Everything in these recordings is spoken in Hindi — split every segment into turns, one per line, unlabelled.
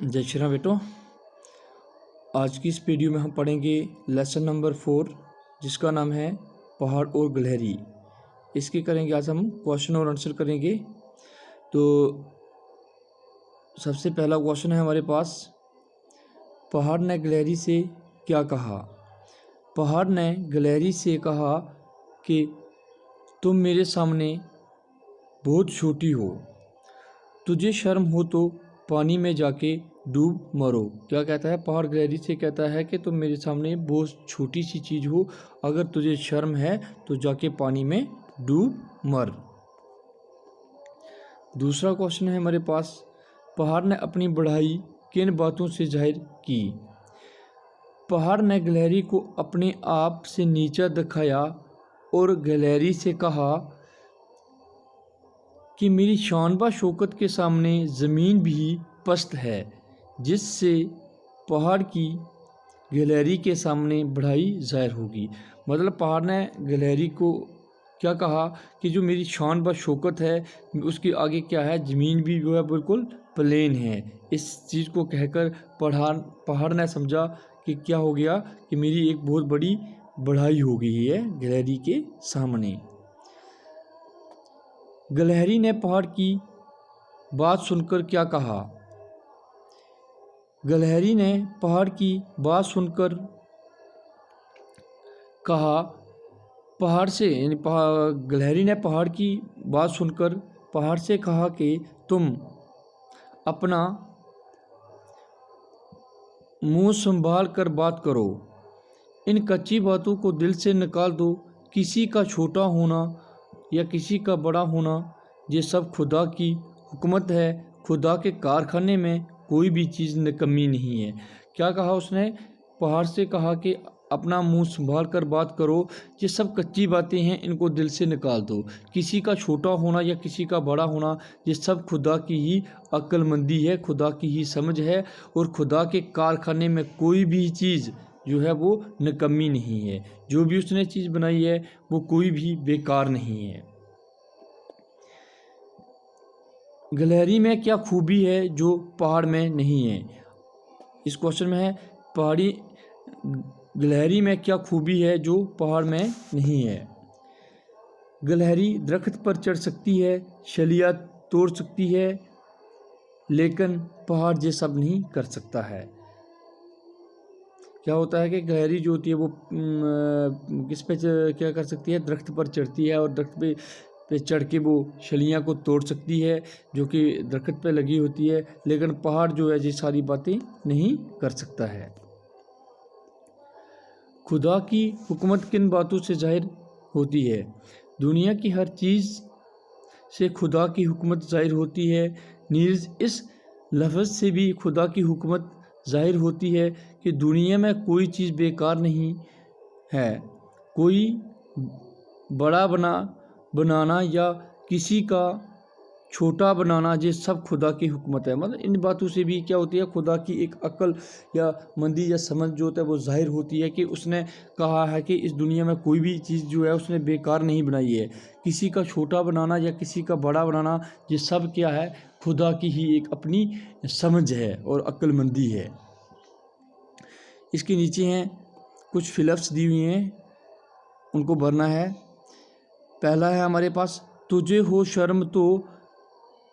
जय श्री राम बेटो। आज की इस वीडियो में हम पढ़ेंगे लेसन नंबर 4 जिसका नाम है पहाड़ और गिलहरी। इसके करेंगे आज हम क्वेश्चन और आंसर करेंगे। तो सबसे पहला क्वेश्चन है हमारे पास, पहाड़ ने गिलहरी से क्या कहा। पहाड़ ने गिलहरी से कहा कि तुम मेरे सामने बहुत छोटी हो, तुझे शर्म हो तो पानी में जाके डूब मरो। क्या कहता है पहाड़ गिलहरी से, कहता है कि तुम मेरे सामने बहुत छोटी सी चीज़ हो, अगर तुझे शर्म है तो जाके पानी में डूब मर। दूसरा क्वेश्चन है हमारे पास, पहाड़ ने अपनी बढ़ाई किन बातों से जाहिर की। पहाड़ ने गिलहरी को अपने आप से नीचा दिखाया और गिलहरी से कहा कि मेरी शान व शौकत के सामने ज़मीन भी पस्त है, जिससे पहाड़ की गिलहरी के सामने बढ़ाई ज़ाहिर होगी। मतलब पहाड़ ने गिलहरी को क्या कहा कि जो मेरी शान व शौकत है उसके आगे क्या है, ज़मीन भी जो है बिल्कुल प्लेन है। इस चीज़ को कहकर पहाड़ ने समझा कि क्या हो गया कि मेरी एक बहुत बड़ी बढ़ाई हो गई है गिलहरी के सामने। गिलहरी ने पहाड़ की बात सुनकर क्या कहा। गिलहरी ने पहाड़ की बात सुनकर कहा, पहाड़ से यानी गिलहरी ने पहाड़ की बात सुनकर पहाड़ से कहा कि तुम अपना मुंह संभाल कर बात करो, इन कच्ची बातों को दिल से निकाल दो। किसी का छोटा होना या किसी का बड़ा होना, ये सब खुदा की हुकूमत है। खुदा के कारखाने में कोई भी चीज़ निकम्मी नहीं है। क्या कहा उसने, पहाड़ से कहा कि अपना मुंह संभाल कर बात करो, ये सब कच्ची बातें हैं, इनको दिल से निकाल दो। किसी का छोटा होना या किसी का बड़ा होना, ये सब खुदा की ही अक्लमंदी है, खुदा की ही समझ है, और खुदा के कारखाने में कोई भी चीज़ जो है वो निकम्मी नहीं है। जो भी उसने चीज़ बनाई है वो कोई भी बेकार नहीं है। गिलहरी में क्या खूबी है जो पहाड़ में नहीं है। इस क्वेश्चन में है गिलहरी में क्या खूबी है जो पहाड़ में नहीं है। गिलहरी दरख्त पर चढ़ सकती है, शलियाँ तोड़ सकती है, लेकिन पहाड़ ये सब नहीं कर सकता है। क्या होता है कि गिलहरी जो होती है वो किस पे क्या कर सकती है, दरख्त पर चढ़ती है, और दरख्त पे चढ़ के वो शलियाँ को तोड़ सकती है जो कि दरख्त पे लगी होती है, लेकिन पहाड़ जो है ये सारी बातें नहीं कर सकता है। खुदा की हुकूमत किन बातों से जाहिर होती है। दुनिया की हर चीज़ से खुदा की हुकूमत जाहिर होती है। नीज़ इस लफ्ज़ से भी खुदा की हुकूमत जाहिर होती है कि दुनिया में कोई चीज़ बेकार नहीं है। कोई बड़ा बनाना या किसी का छोटा बनाना, ये सब खुदा की हुकूमत है। मतलब इन बातों से भी क्या होती है, खुदा की एक अक्ल या मंदी या समझ जो होता है वो जाहिर होती है कि उसने कहा है कि इस दुनिया में कोई भी चीज़ जो है उसने बेकार नहीं बनाई है। किसी का छोटा बनाना या किसी का बड़ा बनाना, ये सब क्या है, खुदा की ही एक अपनी समझ है और अक्लमंदी है। इसके नीचे हैं कुछ फिलप्स दी हुई हैं, उनको भरना है। पहला है हमारे पास, तुझे हो शर्म तो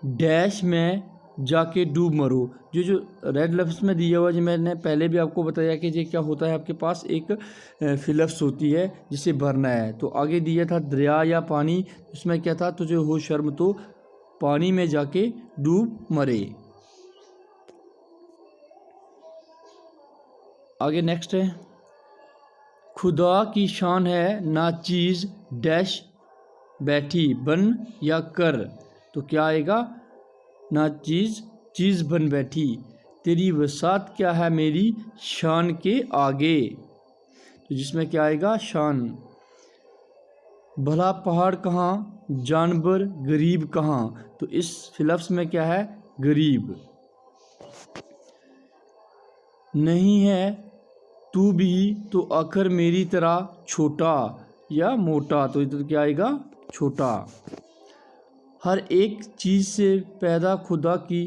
डैश में जाके डूब मरो। जो रेड लफ्ज़ में दिया हुआ, जो मैंने पहले भी आपको बताया कि ये क्या होता है, आपके पास एक फिलप्स होती है जिसे भरना है। तो आगे दिया था दरिया या पानी, उसमें क्या था, तुझे हो शर्म तो पानी में जाके डूब मरे। आगे नेक्स्ट है, खुदा की शान है ना चीज़ डैश बैठी बन या कर। तो क्या आएगा, ना चीज़ बन बैठी, तेरी वसात क्या है मेरी शान के आगे। तो जिसमें क्या आएगा, शान। भला पहाड़ कहाँ, जानवर गरीब कहाँ। तो इस फिलप्स में क्या है, गरीब। नहीं है तू भी तो आखिर मेरी तरह छोटा या मोटा। तो इधर क्या आएगा, छोटा। हर एक चीज़ से पैदा खुदा की